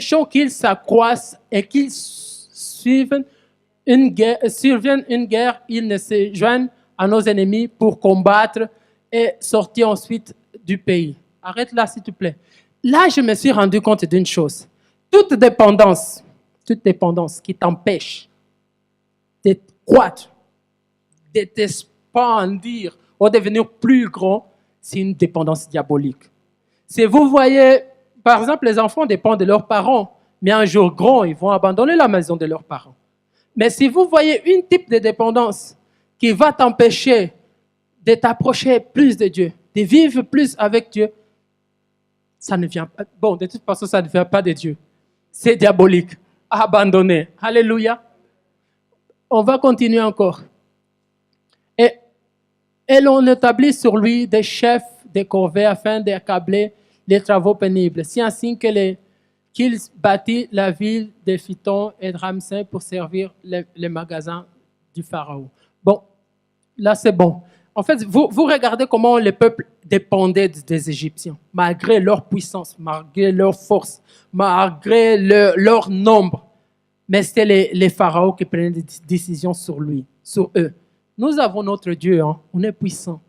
péchons qu'ils s'accroissent et qu'ils survienne une guerre, ils ne se joignent à nos ennemis pour combattre et sortir ensuite du pays. Arrête là, s'il te plaît. Là, je me suis rendu compte d'une chose. Toute dépendance qui t'empêche de croître, de t'expandir ou devenir plus grand, c'est une dépendance diabolique. Si vous voyez, par exemple, les enfants dépendent de leurs parents, mais un jour grand, ils vont abandonner la maison de leurs parents. Mais si vous voyez une type de dépendance qui va t'empêcher de t'approcher plus de Dieu, de vivre plus avec Dieu, ça ne vient pas. Bon, de toute façon, ça ne vient pas de Dieu. C'est diabolique. Abandonné. Alléluia. On va continuer encore. Et l'on établit sur lui des chefs de corvée afin d'accabler les travaux pénibles. C'est ainsi qu'il bâtit la ville de Phyton et de Ramsès pour servir les magasins du Pharaon. Bon, là c'est bon. En fait, vous regardez comment le peuple dépendait des Égyptiens, malgré leur puissance, malgré leur force, malgré leur nombre. Mais c'était les pharaons qui prenaient des décisions sur eux. Nous avons notre Dieu, hein, on est puissant.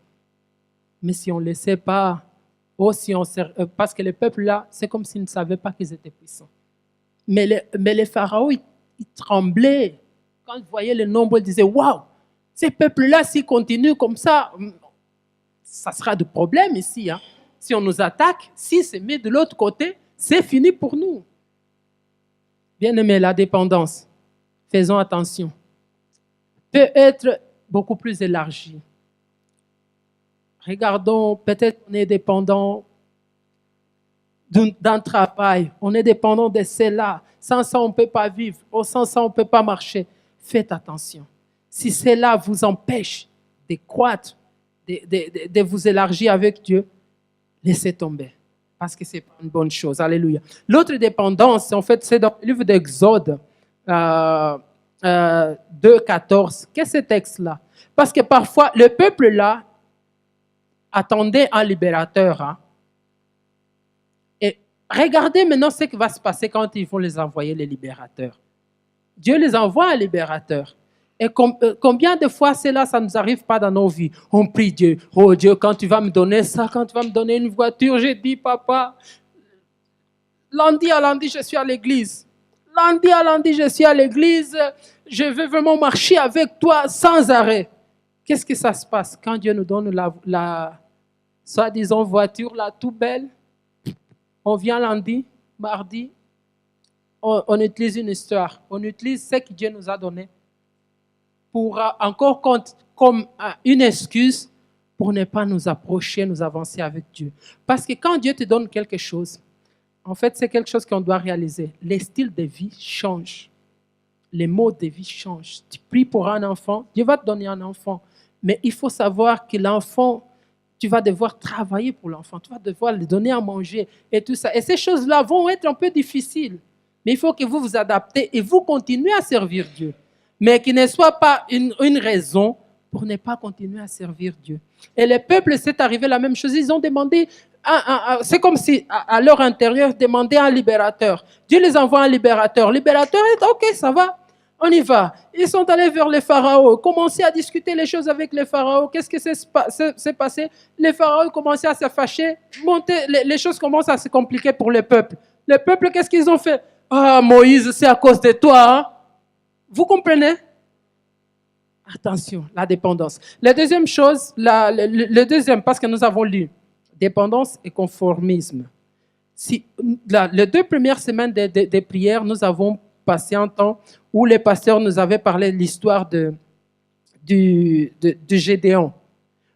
Mais si on ne le sait pas, parce que le peuple là, c'est comme s'ils ne savaient pas qu'ils étaient puissants. Mais les pharaons, ils tremblaient. Quand ils voyaient le nombre, ils disaient, waouh, ces peuples-là, s'ils continuent comme ça sera du problème ici. Hein. Si on nous attaque, si c'est mis de l'autre côté, c'est fini pour nous. Bien-aimés, la dépendance, faisons attention, peut être beaucoup plus élargie. Regardons, peut-être on est dépendant d'un travail, on est dépendant de cela. Sans ça, on ne peut pas vivre. Sans ça, on ne peut pas marcher. Faites attention. Si cela vous empêche de croître, de vous élargir avec Dieu, laissez tomber. Parce que ce n'est pas une bonne chose. Alléluia. L'autre dépendance, en fait, c'est dans le livre d'Exode 2,14. Qu'est-ce que ce texte-là? Parce que parfois, le peuple là attendait un libérateur. Hein? Et regardez maintenant ce qui va se passer quand ils vont les envoyer, les libérateurs. Dieu les envoie un libérateur. Et combien de fois cela, ça ne nous arrive pas dans nos vies? On prie Dieu. Oh Dieu, quand tu vas me donner ça, quand tu vas me donner une voiture, j'ai dit, papa, lundi à lundi, je suis à l'église. Lundi à lundi, je suis à l'église. Je veux vraiment marcher avec toi sans arrêt. Qu'est-ce que ça se passe quand Dieu nous donne la soi-disant voiture, là, tout belle? On vient lundi, mardi, on utilise une histoire. On utilise ce que Dieu nous a donné pour encore comme une excuse pour ne pas nous approcher, nous avancer avec Dieu. Parce que quand Dieu te donne quelque chose, en fait, c'est quelque chose qu'on doit réaliser. Les styles de vie changent. Les modes de vie changent. Tu pries pour un enfant, Dieu va te donner un enfant. Mais il faut savoir que l'enfant, tu vas devoir travailler pour l'enfant. Tu vas devoir lui donner à manger et tout ça. Et ces choses-là vont être un peu difficiles. Mais il faut que vous vous adaptez et vous continuez à servir Dieu. Mais qu'il ne soit pas une raison pour ne pas continuer à servir Dieu. Et le peuple, c'est arrivé la même chose. Ils ont demandé, c'est comme si à leur intérieur, demandaient un libérateur. Dieu les envoie un libérateur. Le libérateur est ok, ça va, on y va. Ils sont allés vers les pharaons, commencé à discuter les choses avec les pharaons. Qu'est-ce qui s'est passé? Les pharaons commençaient à se fâcher. Les choses commencent à se compliquer pour le peuple. Le peuple, qu'est-ce qu'ils ont fait? Ah, Moïse, c'est à cause de toi, hein? Vous comprenez? Attention, la dépendance. La deuxième chose, le deuxième, parce que nous avons lu, dépendance et conformisme. Les 2 premières semaines de prière, nous avons passé un temps où les pasteurs nous avaient parlé de l'histoire de Gédéon.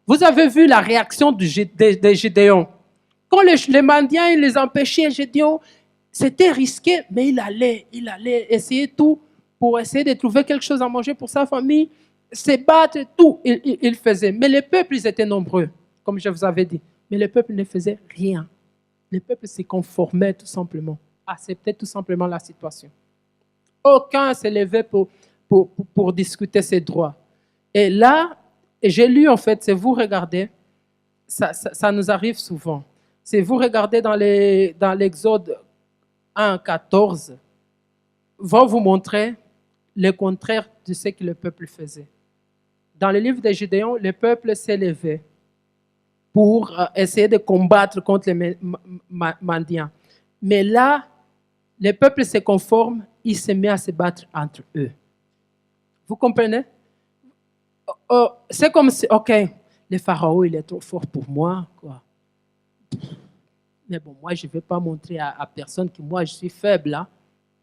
Vous avez vu la réaction de Gédéon. Quand les mendiants ils les empêchaient, Gédéon, c'était risqué, mais il allait essayer tout pour essayer de trouver quelque chose à manger pour sa famille, se battre, tout, il faisait. Mais les peuples, ils étaient nombreux, comme je vous avais dit. Mais le peuple ne faisait rien. Le peuple se conformait tout simplement, acceptait tout simplement la situation. Aucun ne s'est levé pour discuter ses droits. Et là, j'ai lu en fait, si vous regardez, ça nous arrive souvent. Si vous regardez dans l'Exode 1, 14 va vous montrer le contraire de ce que le peuple faisait. Dans le livre de Gédéon, le peuple s'est levé pour essayer de combattre contre les Mandiens. Mais là, le peuple se conforme, il se met à se battre entre eux. Vous comprenez? C'est comme si, ok, le pharaon, il est trop fort pour moi, quoi. Mais bon, moi, je ne vais pas montrer à personne que moi, je suis faible. Hein.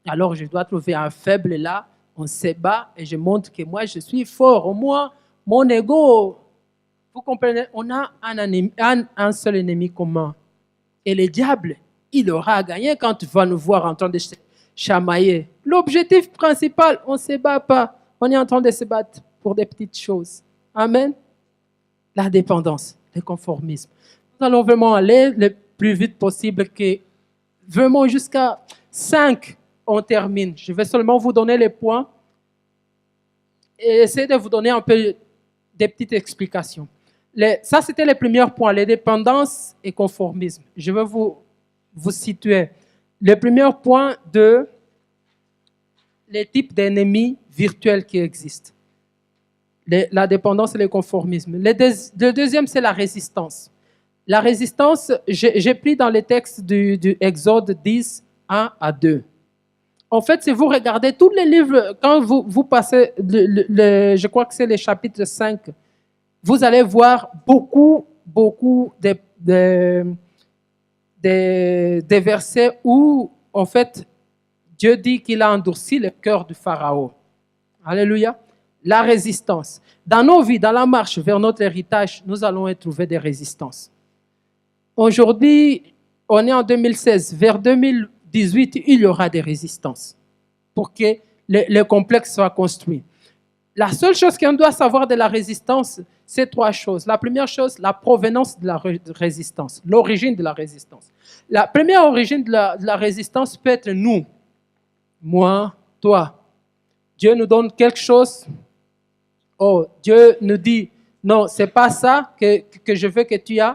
Alors, je dois trouver un faible là, on se bat et je montre que moi, je suis fort. Au moins, mon ego, vous comprenez, on a un seul ennemi commun. Et le diable, il aura gagné quand il va nous voir en train de se chamailler. L'objectif principal, on ne se bat pas. On est en train de se battre pour des petites choses. Amen. La dépendance, le conformisme. Nous allons vraiment aller le plus vite possible, que vraiment jusqu'à 5, on termine. Je vais seulement vous donner les points et essayer de vous donner un peu des petites explications. Ça, c'était les premiers points, les dépendances et conformisme. Je vais vous situer. Le premier point de les types d'ennemis virtuels qui existent. La dépendance et le conformisme. Le deuxième, c'est la résistance. La résistance, j'ai pris dans les textes du Exode 10, 1 à 2. En fait, si vous regardez tous les livres, quand vous passez, je crois que c'est le chapitre 5, vous allez voir beaucoup de versets où, en fait, Dieu dit qu'il a endurci le cœur du Pharaon. Alléluia. La résistance. Dans nos vies, dans la marche vers notre héritage, nous allons trouver des résistances. Aujourd'hui, on est en 2016. Vers 2018, il y aura des résistances pour que le complexe soit construit. La seule chose qu'on doit savoir de la résistance, c'est 3 choses. La première chose, la provenance de la résistance, l'origine de la résistance. La première origine de la résistance peut être nous, moi, toi. Dieu nous donne quelque chose. Oh, Dieu nous dit, non, c'est pas ça que je veux que tu aies,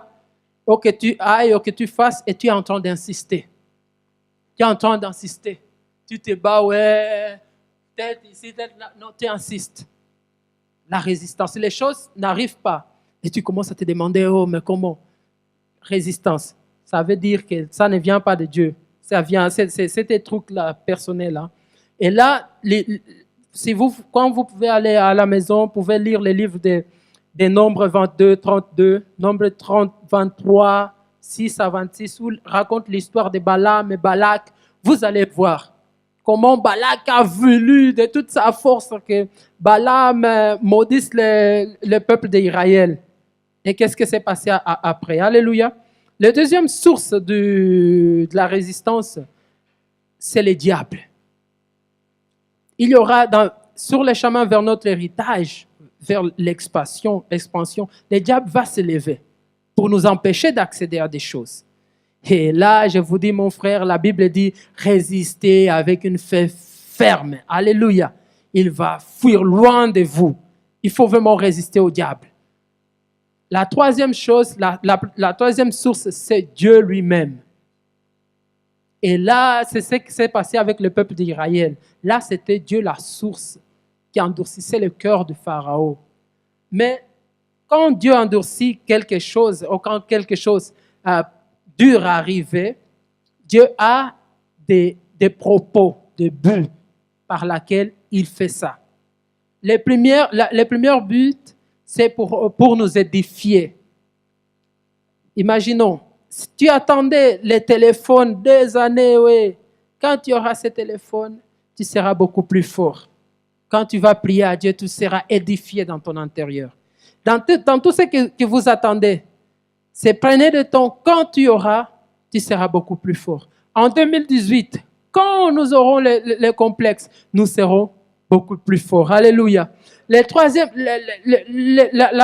ou que tu ailles, ou que tu fasses, et tu es en train d'insister. Tu es en train d'insister. Tu te bats, ouais, tête ici, tête là. Non, tu insistes. La résistance. Les choses n'arrivent pas. Et tu commences à te demander, oh, mais comment? Résistance. Ça veut dire que ça ne vient pas de Dieu. Ça vient, c'est des trucs là, personnels. Là. Et là, quand vous pouvez aller à la maison, vous pouvez lire les livres des Nombres 22, 32, Nombre 30, 23, 6 à 26, où raconte l'histoire de Balaam et Balak. Vous allez voir comment Balak a voulu de toute sa force que Balaam maudisse le peuple d'Israël. Et qu'est-ce qui s'est passé après? Alléluia. La deuxième source de la résistance, c'est le diable. Il y aura sur le chemin vers notre héritage, vers l'expansion, le diable va se lever pour nous empêcher d'accéder à des choses. Et là, je vous dis, mon frère, la Bible dit, résistez avec une foi ferme. Alléluia. Il va fuir loin de vous. Il faut vraiment résister au diable. La troisième chose, la troisième source, c'est Dieu lui-même. Et là, c'est ce qui s'est passé avec le peuple d'Israël. Là, c'était Dieu la source qui endurcissait le cœur du Pharaon. Mais quand Dieu endurcit quelque chose, ou quand quelque chose dur arrive, Dieu a des propos, des buts par lesquels il fait ça. Le premier but, c'est pour nous édifier. Imaginons, si tu attendais les téléphones des années, oui, quand tu auras ce téléphone, tu seras beaucoup plus fort. Quand tu vas prier à Dieu, tu seras édifié dans ton intérieur. Dans tout ce que vous attendez, c'est prenez de temps. Quand tu auras, tu seras beaucoup plus fort. En 2018, quand nous aurons le complexe, nous serons beaucoup plus forts. Alléluia. La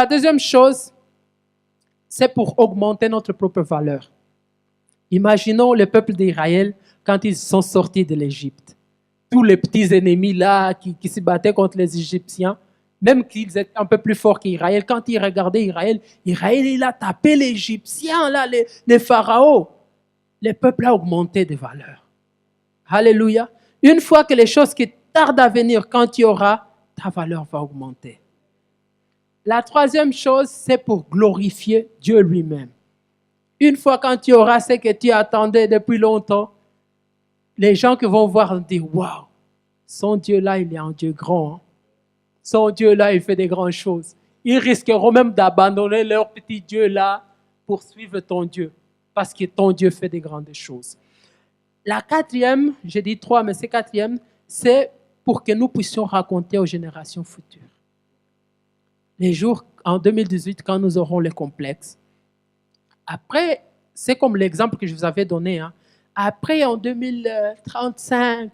deuxième chose, c'est pour augmenter notre propre valeur. Imaginons le peuple d'Israël quand ils sont sortis de l'Égypte. Tous les petits ennemis là qui se battaient contre les Égyptiens, même qu'ils étaient un peu plus forts qu'Israël, quand ils regardaient Israël, il a tapé les Égyptiens, là, les pharaons. Le peuple a augmenté de valeur. Alléluia. Une fois que les choses qui tardent à venir, quand tu auras, ta valeur va augmenter. La troisième chose, c'est pour glorifier Dieu lui-même. Une fois quand tu auras ce que tu attendais depuis longtemps, les gens qui vont voir vont dire, waouh, son Dieu là, il est un Dieu grand. Hein? Son Dieu là, il fait des grandes choses. Ils risqueront même d'abandonner leur petit Dieu là pour suivre ton Dieu, parce que ton Dieu fait des grandes choses. La quatrième, j'ai dit 3, mais c'est quatrième, c'est pour que nous puissions raconter aux générations futures. Les jours en 2018, quand nous aurons les complexes. Après, c'est comme l'exemple que je vous avais donné. Hein. Après, en 2035,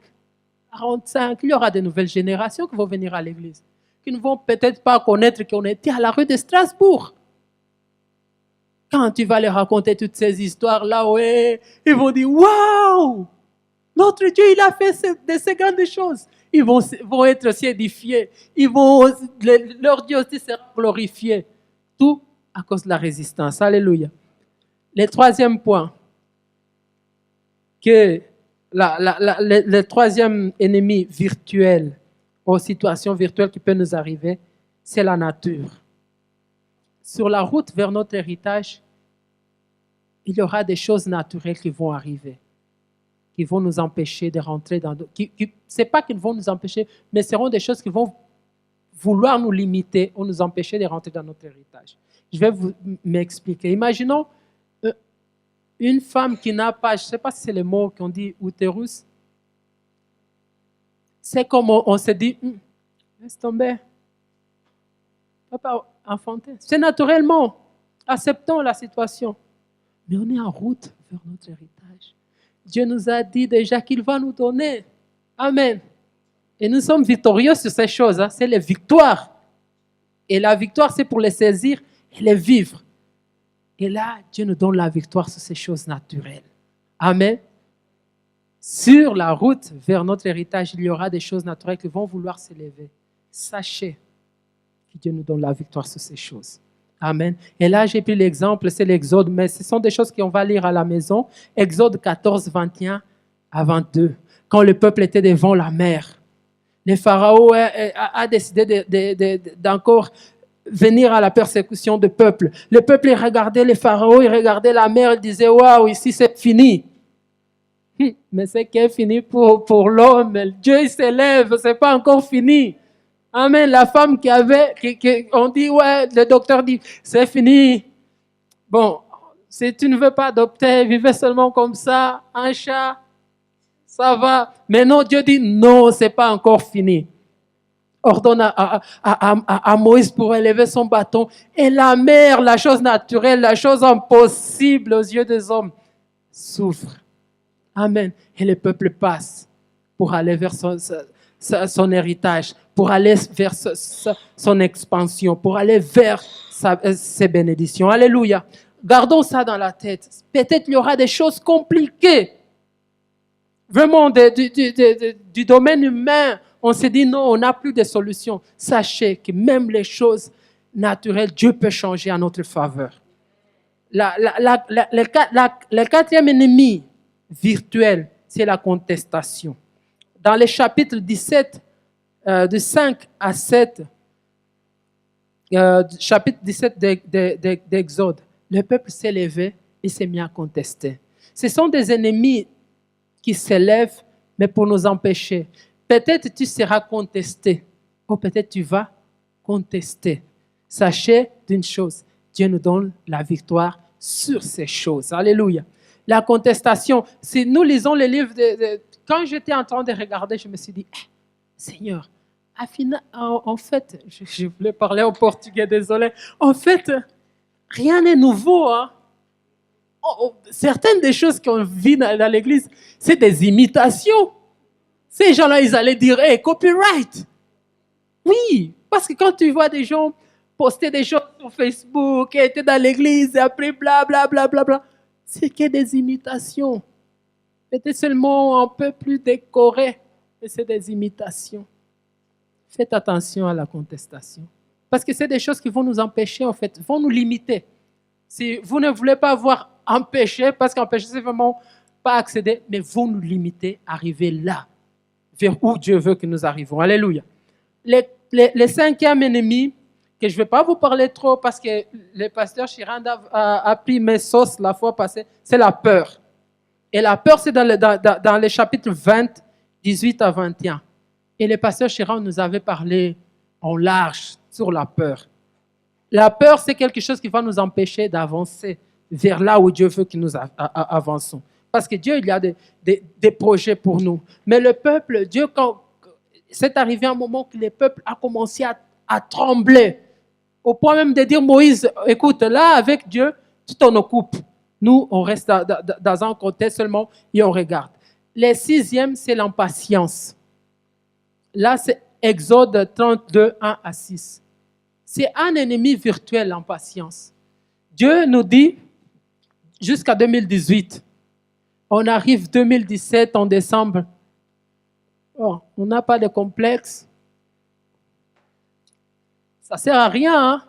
45, il y aura de nouvelles générations qui vont venir à l'église, qui ne vont peut-être pas connaître qu'on était à la rue de Strasbourg. Quand tu vas leur raconter toutes ces histoires-là, ouais, ils vont dire, waouh, notre Dieu, il a fait de ces grandes choses. Ils vont être aussi édifiés. Leur Dieu aussi sera glorifié. Tout à cause de la résistance. Alléluia. Le troisième point, que le troisième ennemi virtuel aux situations virtuelles qui peuvent nous arriver, c'est la nature. Sur la route vers notre héritage, il y aura des choses naturelles qui vont arriver, qui vont nous empêcher de rentrer dans... Ce n'est pas qu'ils vont nous empêcher, mais seront des choses qui vont vouloir nous limiter ou nous empêcher de rentrer dans notre héritage. Je vais m'expliquer. Imaginons une femme qui n'a pas, je ne sais pas si c'est le mot qu'on dit utérus. C'est comme on se dit, laisse tomber. On ne peut pas enfanter. C'est naturellement. Acceptons la situation. Mais on est en route vers notre héritage. Dieu nous a dit déjà qu'il va nous donner. Amen. Et nous sommes victorieux sur ces choses. Hein. C'est les victoires. Et la victoire, c'est pour les saisir et les vivre. Et là, Dieu nous donne la victoire sur ces choses naturelles. Amen. Sur la route vers notre héritage, il y aura des choses naturelles qui vont vouloir s'élever. Sachez que Dieu nous donne la victoire sur ces choses. Amen. Et là, j'ai pris l'exemple, c'est l'Exode, mais ce sont des choses qu'on va lire à la maison. Exode 14, 21 à 22. Quand le peuple était devant la mer, le Pharaon a décidé d'encore venir à la persécution du peuple. Le peuple, il regardait les pharaons, il regardait la mer, il disait, waouh, ici c'est fini. Mais c'est qui est fini pour l'homme. Dieu, il s'élève, c'est pas encore fini. Amen. La femme on dit, ouais, le docteur dit, c'est fini. Bon, si tu ne veux pas adopter, vivez seulement comme ça, un chat, ça va. Mais non, Dieu dit, non, c'est pas encore fini. Ordonne à Moïse pour élever son bâton. Et la mer, la chose naturelle, la chose impossible aux yeux des hommes, souffre. Amen. Et le peuple passe pour aller vers son héritage, pour aller vers son expansion, pour aller vers ses bénédictions. Alléluia. Gardons ça dans la tête. Peut-être il y aura des choses compliquées. Vraiment, du domaine humain, on se dit non, on n'a plus de solution. Sachez que même les choses naturelles, Dieu peut changer en notre faveur. Le quatrième ennemi virtuel, c'est la contestation. Dans le chapitre 17, de 5 à 7, chapitre 17 d'Exode, le peuple s'est levé et s'est mis à contester. Ce sont des ennemis qui s'élèvent, mais pour nous empêcher. Peut-être tu seras contesté, ou peut-être tu vas contester. Sachez d'une chose, Dieu nous donne la victoire sur ces choses. Alléluia. La contestation, si nous lisons les livres, quand j'étais en train de regarder, je me suis dit, Seigneur, en fait, je voulais parler en portugais, désolé. En fait, rien n'est nouveau. Hein? Certaines des choses qu'on vit dans l'église, c'est des imitations. Ces gens-là, ils allaient dire, hey, copyright. Oui, parce que quand tu vois des gens poster des choses sur Facebook, et étaient dans l'église, et après, blablabla, c'est que des imitations. Peut-être seulement un peu plus décoré, mais c'est des imitations. Faites attention à la contestation. Parce que c'est des choses qui vont nous empêcher, en fait, vont nous limiter. Si vous ne voulez pas avoir un péché, parce qu'un péché, c'est vraiment pas accéder, mais vont nous limiter à arriver là, vers où Dieu veut que nous arrivions. Alléluia. Le cinquième ennemi, que je ne vais pas vous parler trop parce que le pasteur Chirand a pris mes sauces la fois passée, c'est la peur. Et la peur, c'est dans le chapitre 20, 18 à 21. Et le pasteur Chirand nous avait parlé en large sur la peur. La peur, c'est quelque chose qui va nous empêcher d'avancer vers là où Dieu veut que nous avançons. Parce que Dieu, il y a des projets pour nous. Mais le peuple, Dieu, quand c'est arrivé un moment que le peuple a commencé à trembler, au point même de dire, Moïse, écoute, là, avec Dieu, tu t'en occupes. Nous, on reste dans un contexte seulement et on regarde. Le sixième, c'est l'impatience. Là, c'est Exode 32, 1 à 6. C'est un ennemi virtuel, l'impatience. Dieu nous dit, jusqu'à 2018, on arrive 2017 en décembre, oh, on n'a pas de complexe. Ça ne sert à rien, hein?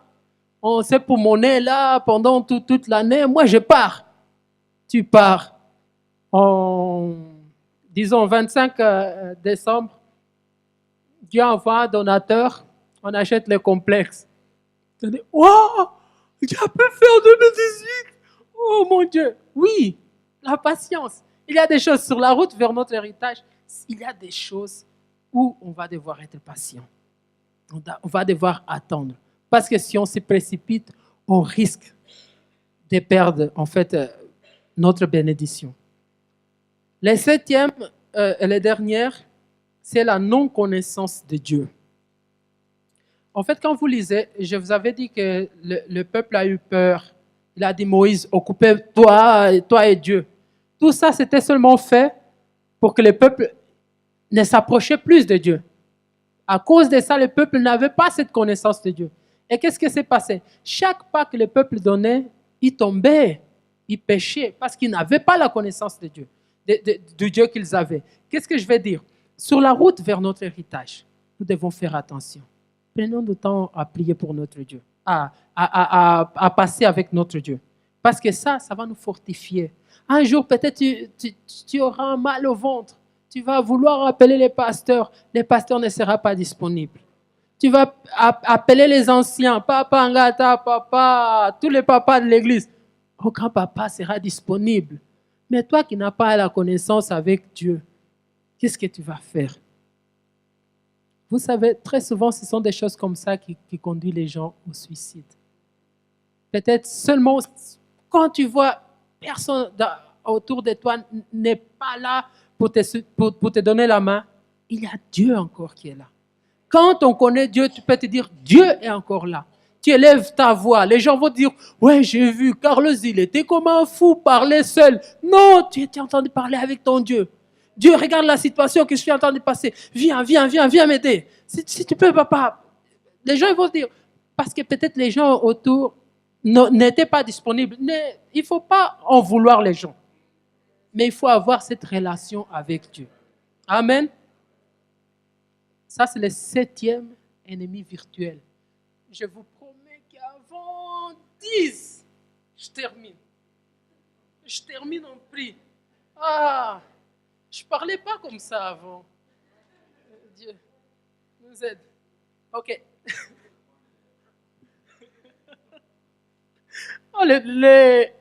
On s'est pour mon nez là pendant toute l'année. Moi, je pars. Tu pars. Disons, 25 décembre, Dieu envoie un donateur, on achète le complexe. Tu dis, wow, Dieu a pu faire en 2018. Oh mon Dieu. Oui, la patience. Il y a des choses sur la route vers notre héritage. Il y a des choses où on va devoir être patient. On va devoir attendre. Parce que si on se précipite, on risque de perdre, en fait, notre bénédiction. Le septième et le dernier, c'est la non-connaissance de Dieu. En fait, quand vous lisez, je vous avais dit que le peuple a eu peur. Il a dit, Moïse, occupez-toi, toi et Dieu. Tout ça, c'était seulement fait pour que le peuple ne s'approchait plus de Dieu. À cause de ça, le peuple n'avait pas cette connaissance de Dieu. Et qu'est-ce qui s'est passé? Chaque pas que le peuple donnait, il tombait, il péchait, parce qu'il n'avait pas la connaissance de Dieu, du Dieu qu'ils avaient. Qu'est-ce que je vais dire? Sur la route vers notre héritage, nous devons faire attention. Prenons du temps à prier pour notre Dieu, à passer avec notre Dieu. Parce que ça va nous fortifier. Un jour, peut-être, tu auras un mal au ventre. Tu vas vouloir appeler les pasteurs ne seront pas disponibles. Tu vas appeler les anciens, papa, ngata, papa, tous les papas de l'église. Aucun papa sera disponible. Mais toi qui n'as pas la connaissance avec Dieu, qu'est-ce que tu vas faire? Vous savez, très souvent, ce sont des choses comme ça qui conduisent les gens au suicide. Peut-être seulement quand tu vois personne autour de toi n'est pas là pour te donner la main, il y a Dieu encore qui est là. Quand on connaît Dieu, tu peux te dire, Dieu est encore là. Tu élèves ta voix. Les gens vont dire, ouais, j'ai vu, Carlos, il était comme un fou, parlait seul. Non, tu étais en train de parler avec ton Dieu. Dieu, regarde la situation que je suis en train de passer. Viens m'aider. Si tu peux, papa. Les gens vont dire, parce que peut-être les gens autour n'étaient pas disponibles. Il ne faut pas en vouloir les gens. Mais il faut avoir cette relation avec Dieu. Amen. Ça, c'est le septième ennemi virtuel. Je vous promets qu'avant 10, je termine. Je termine en prix. Je ne parlais pas comme ça avant. Dieu nous aide. OK.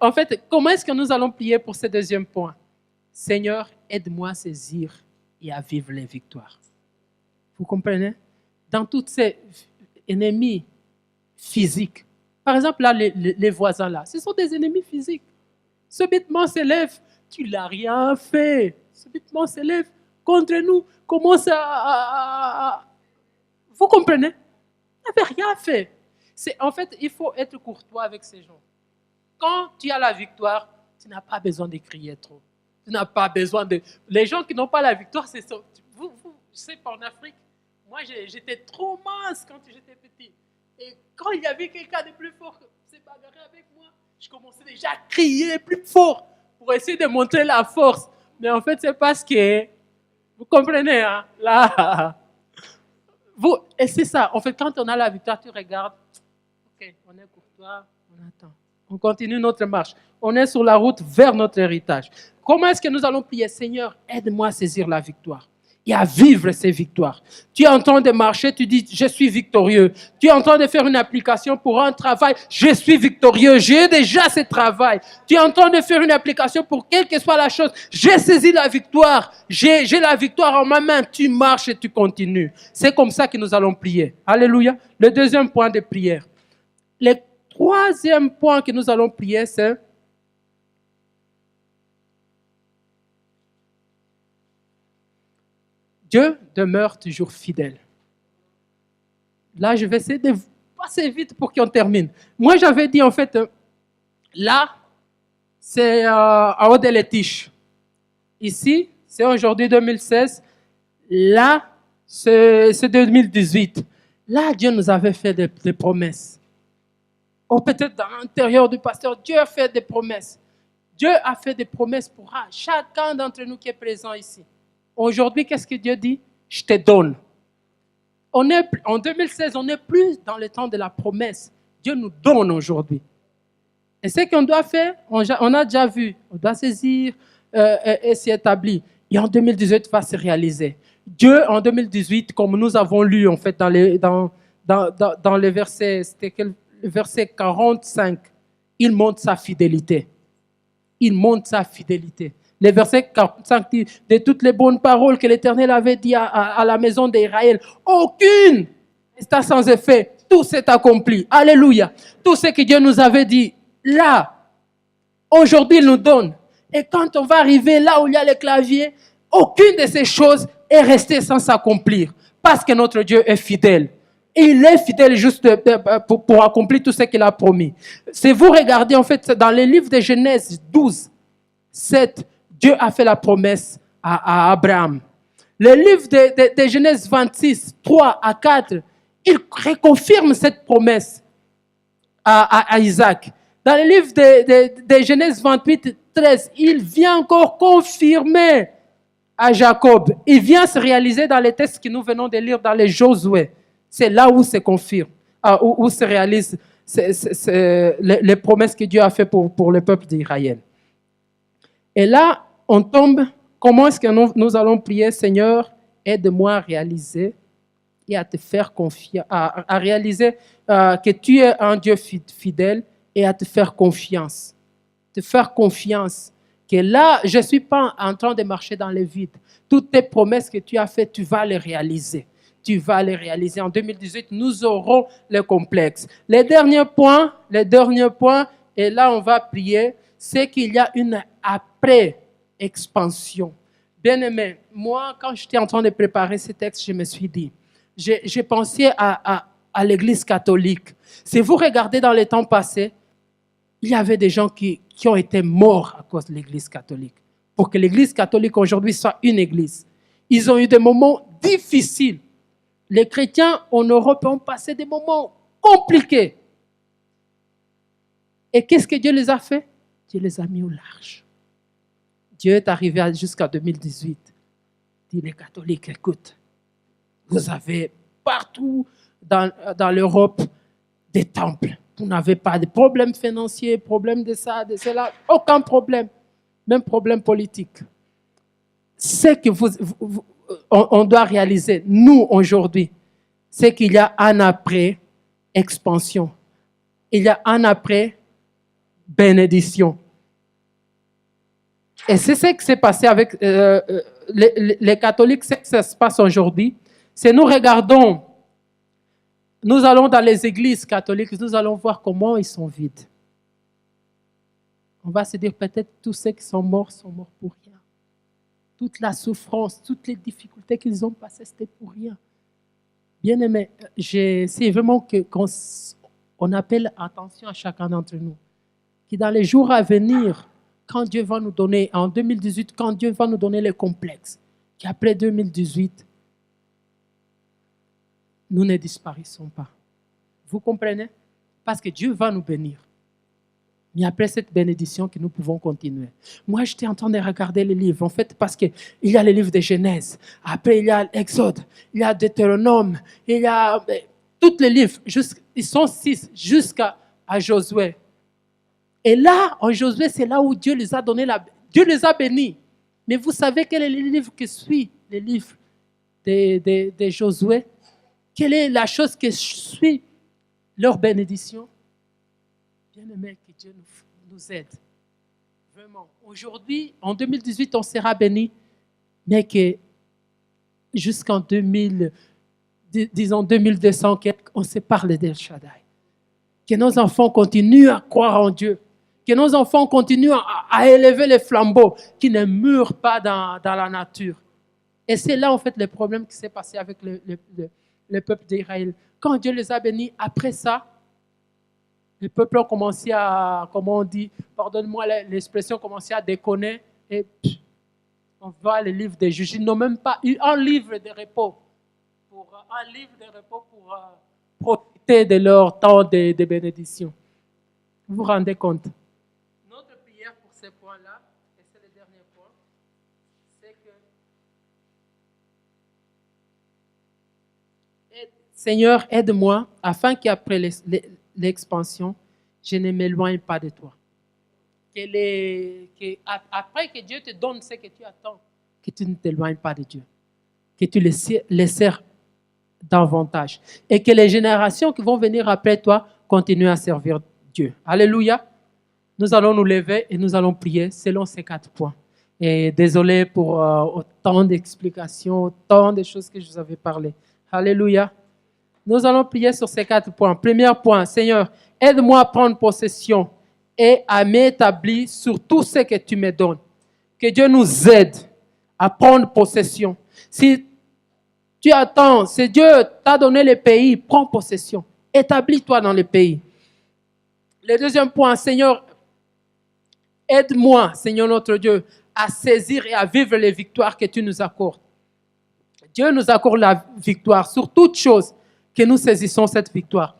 En fait, comment est-ce que nous allons prier pour ce deuxième point? Seigneur, aide-moi à saisir et à vivre les victoires. Vous comprenez? Dans tous ces ennemis physiques, par exemple, là, les voisins, là, ce sont des ennemis physiques. Subitement s'élève, tu n'as rien fait. Subitement s'élève contre nous, commence Vous comprenez? Tu n'avais rien fait. En fait, il faut être courtois avec ces gens. Quand tu as la victoire, tu n'as pas besoin de crier trop. Tu n'as pas besoin de... Les gens qui n'ont pas la victoire, c'est ça. Je sais pas, en Afrique, moi, j'étais trop mince quand j'étais petit. Et quand il y avait quelqu'un de plus fort qui s'est bagarré avec moi, je commençais déjà à crier plus fort pour essayer de montrer la force. Mais en fait, c'est parce que... Vous comprenez, hein? Là... Et c'est ça. En fait, quand on a la victoire, tu regardes. OK, on est courtois, on attend. On continue notre marche. On est sur la route vers notre héritage. Comment est-ce que nous allons prier? Seigneur, aide-moi à saisir la victoire et à vivre ces victoires. Tu es en train de marcher, tu dis, je suis victorieux. Tu es en train de faire une application pour un travail, je suis victorieux, j'ai déjà ce travail. Tu es en train de faire une application pour quelle que soit la chose, j'ai saisi la victoire, j'ai la victoire en ma main, tu marches et tu continues. C'est comme ça que nous allons prier. Alléluia. Le deuxième point de prière. Le troisième point que nous allons prier, c'est Dieu demeure toujours fidèle. Là, je vais essayer de passer vite pour qu'on termine. Moi, j'avais dit, en fait, là, c'est à Haut-des-Letiches. Ici, c'est aujourd'hui 2016. Là, c'est 2018. Là, Dieu nous avait fait des promesses. Ou peut-être dans l'intérieur du pasteur, Dieu a fait des promesses. Dieu a fait des promesses pour chacun d'entre nous qui est présent ici. Aujourd'hui, qu'est-ce que Dieu dit? Je te donne. En 2016, on n'est plus dans le temps de la promesse. Dieu nous donne aujourd'hui. Et ce qu'on doit faire, on a déjà vu, on doit saisir et s'y établir. Et en 2018, va se réaliser. Dieu, en 2018, comme nous avons lu en fait dans les versets, c'était quel verset 45, il montre sa fidélité. Il montre sa fidélité. Le verset 45 dit, de toutes les bonnes paroles que l'Éternel avait dit à la maison d'Israël, aucune n'est sans effet. Tout s'est accompli. Alléluia. Tout ce que Dieu nous avait dit, là, aujourd'hui, il nous donne. Et quand on va arriver là où il y a les claviers, aucune de ces choses est restée sans s'accomplir. Parce que notre Dieu est fidèle. Et il est fidèle juste pour accomplir tout ce qu'il a promis. Si vous regardez, en fait, dans les livres de Genèse 12, 7, Dieu a fait la promesse à Abraham. Le livre de Genèse 26, 3 à 4, il reconfirme cette promesse à Isaac. Dans le livre de Genèse 28, 13, il vient encore confirmer à Jacob. Il vient se réaliser dans les textes que nous venons de lire dans les Josué. C'est là où se confirme, où se réalisent les promesses que Dieu a faites pour le peuple d'Israël. Et là, on tombe, comment est-ce que nous allons prier, Seigneur, aide-moi à réaliser et à te faire confiance, à réaliser que tu es un Dieu fidèle et à te faire confiance. Te faire confiance. Que là, je ne suis pas en train de marcher dans le vide. Toutes tes promesses que tu as faites, tu vas les réaliser. Tu vas les réaliser. En 2018, nous aurons le complexe. Le dernier point, et là on va prier, c'est qu'il y a une après-expansion. Bien-aimé, moi, quand j'étais en train de préparer ce texte, je me suis dit, j'ai pensé à l'Église catholique. Si vous regardez dans les temps passés, il y avait des gens qui ont été morts à cause de l'Église catholique. Pour que l'Église catholique aujourd'hui soit une Église. Ils ont eu des moments difficiles. Les chrétiens en Europe ont passé des moments compliqués. Et qu'est-ce que Dieu les a fait? Dieu les a mis au large. Dieu est arrivé jusqu'à 2018. Il dit les catholiques, écoute, vous avez partout dans l'Europe des temples. Vous n'avez pas de problèmes financiers, problèmes de ça, de cela, aucun problème. Même problème politique. Ce que on doit réaliser, nous, aujourd'hui, c'est qu'il y a un après expansion. Il y a un après bénédiction. Et c'est ce qui s'est passé avec les catholiques, c'est ce que ça se passe aujourd'hui. C'est nous regardons, nous allons dans les églises catholiques, nous allons voir comment ils sont vides. On va se dire peut-être tous ceux qui sont morts pour rien. Toute la souffrance, toutes les difficultés qu'ils ont passées, c'était pour rien. Bien-aimé, c'est vraiment qu'on appelle attention à chacun d'entre nous. Que dans les jours à venir, quand Dieu va nous donner, en 2018, quand Dieu va nous donner les complexes, qu'après 2018, nous ne disparaissons pas. Vous comprenez? Parce que Dieu va nous bénir. Mais après cette bénédiction que nous pouvons continuer. Moi, j'étais en train de regarder les livres, en fait, parce qu'il y a les livres de Genèse, après il y a l'Exode, il y a Deutéronome, il y a tous les livres, ils sont 6 jusqu'à Josué. Et là, en Josué, c'est là où Dieu les a donné Dieu les a bénis. Mais vous savez quel est le livre qui suit le livre de Josué? Quelle est la chose qui suit leur bénédiction? Bien-aimé, que Dieu nous aide. Vraiment. Aujourd'hui, en 2018, on sera béni, mais que jusqu'en 2200, on se parle d'El Shaddai. Que nos enfants continuent à croire en Dieu. Que nos enfants continuent à élever les flambeaux, qui ne meurent pas dans la nature. Et c'est là, en fait, le problème qui s'est passé avec le peuple d'Israël. Quand Dieu les a bénis, après ça, le peuple a commencé à, comment on dit, pardonne-moi l'expression, commencé à déconner. Et on voit le livre des juges. Ils n'ont même pas eu un livre de repos pour profiter de leur temps de bénédiction. Vous vous rendez compte? Notre prière pour ces points-là, et c'est le dernier point, c'est que Seigneur, aide-moi afin qu'après l'expansion, je ne m'éloigne pas de toi. Après que Dieu te donne ce que tu attends, que tu ne t'éloignes pas de Dieu. Que tu les sers davantage. Et que les générations qui vont venir après toi continuent à servir Dieu. Alléluia. Nous allons nous lever et nous allons prier selon ces 4 points. Et désolé pour autant d'explications, autant de choses que je vous avais parlé. Alléluia. Nous allons prier sur ces 4 points. Premier point, Seigneur, aide-moi à prendre possession et à m'établir sur tout ce que tu me donnes. Que Dieu nous aide à prendre possession. Si tu attends, si Dieu t'a donné le pays, prends possession. Établis-toi dans le pays. Le deuxième point, Seigneur, aide-moi, Seigneur notre Dieu, à saisir et à vivre les victoires que tu nous accordes. Dieu nous accorde la victoire sur toute chose, que nous saisissons cette victoire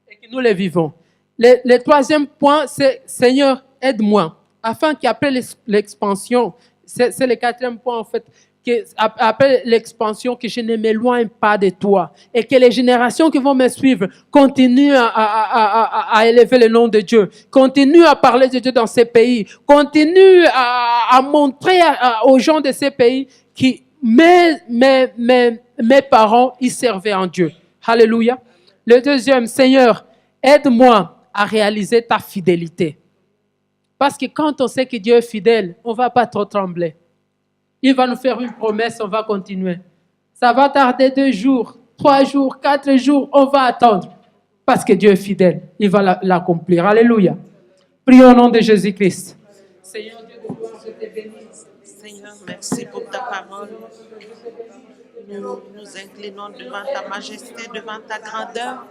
et que nous les vivons. Le troisième point, c'est Seigneur, aide-moi, afin qu'après l'expansion, c'est le quatrième point en fait, après l'expansion, que je ne m'éloigne pas de toi et que les générations qui vont me suivre continuent à élever le nom de Dieu, continuent à parler de Dieu dans ces pays, continuent à montrer aux gens de ces pays que mes parents, ils servaient en Dieu. Alléluia. Le deuxième, Seigneur, aide-moi à réaliser ta fidélité. Parce que quand on sait que Dieu est fidèle, on ne va pas trop trembler. Il va nous faire une promesse, on va continuer. Ça va tarder 2 jours, 3 jours, 4 jours, on va attendre. Parce que Dieu est fidèle, il va l'accomplir. Alléluia. Prions au nom de Jésus-Christ. Seigneur Dieu de gloire, je te bénis. Seigneur, merci pour ta parole. Nous nous inclinons devant ta majesté, devant ta grandeur.